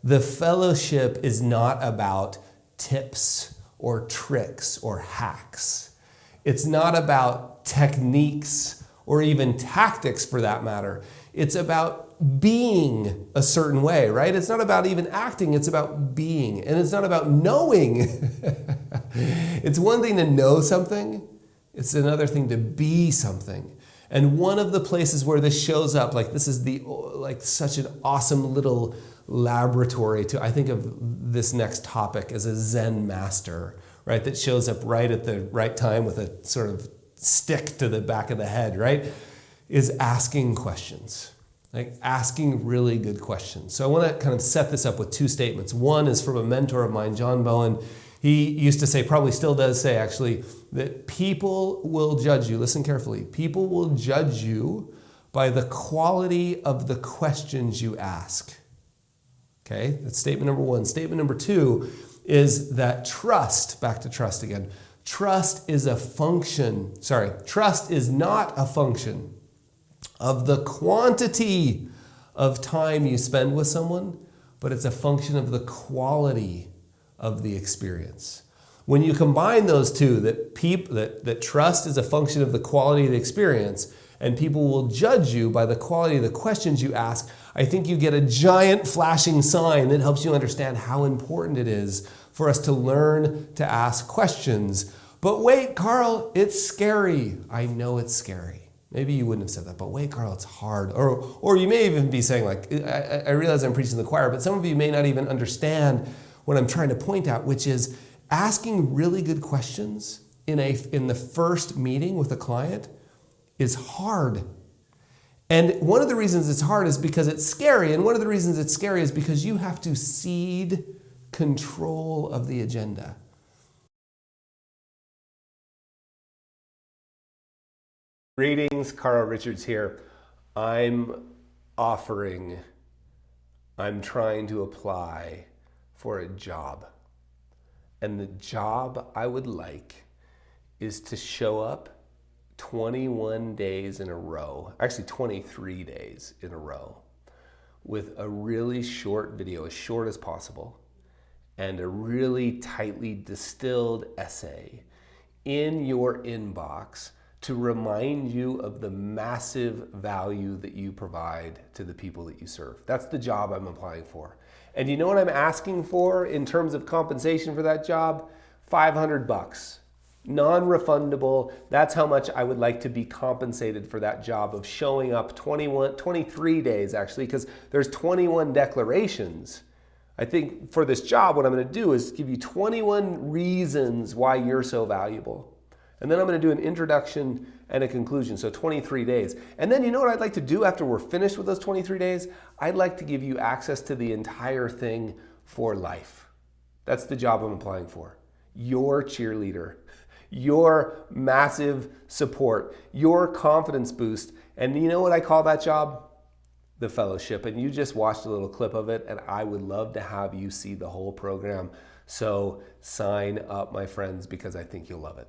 The fellowship is not about tips or tricks or hacks. It's not about techniques or even tactics for that matter. It's about being a certain way, right? It's not about even acting, it's about being. And it's not about knowing. It's one thing to know something, it's another thing to be something. And one of the places where this shows up, like this is such an awesome little laboratory to, I think of this next topic as a Zen master, right? That shows up right at the right time with a sort of stick to the back of the head, right? Is asking questions, like asking really good questions. So I want to kind of set this up with two statements. One is from a mentor of mine, John Bowen. He used to say, probably still does say actually, that people will judge you. Listen carefully. People will judge you by the quality of the questions you ask. Okay, that's statement number one. Statement number two is that trust, back to trust again, trust is not a function of the quantity of time you spend with someone, but it's a function of the quality of the experience. When you combine those two, that trust is a function of the quality of the experience, and people will judge you by the quality of the questions you ask, I think you get a giant flashing sign that helps you understand how important it is for us to learn to ask questions. But wait, Carl, it's scary. I know it's scary. Maybe you wouldn't have said that, but wait, Carl, it's hard. Or you may even be saying, like, I realize I'm preaching to the choir, but some of you may not even understand what I'm trying to point out, which is asking really good questions in the first meeting with a client is hard. And one of the reasons it's hard is because it's scary. And one of the reasons it's scary is because you have to cede control of the agenda. Greetings, Carl Richards here. I'm trying to apply for a job. And the job I would like is to show up 21 days in a row, actually 23 days in a row, with a really short video, as short as possible, and a really tightly distilled essay in your inbox to remind you of the massive value that you provide to the people that you serve. That's the job I'm applying for. And you know what I'm asking for in terms of compensation for that job? $500. Non-refundable. That's how much I would like to be compensated for that job of showing up 23 days actually, because there's 21 declarations. I think for this job, what I'm going to do is give you 21 reasons why you're so valuable. And then I'm going to do an introduction and a conclusion, so 23 days. And then you know what I'd like to do after we're finished with those 23 days? I'd like to give you access to the entire thing for life. That's the job I'm applying for. Your cheerleader, your massive support, your confidence boost. And you know what I call that job? The fellowship. And you just watched a little clip of it, and I would love to have you see the whole program. So sign up, my friends, because I think you'll love it.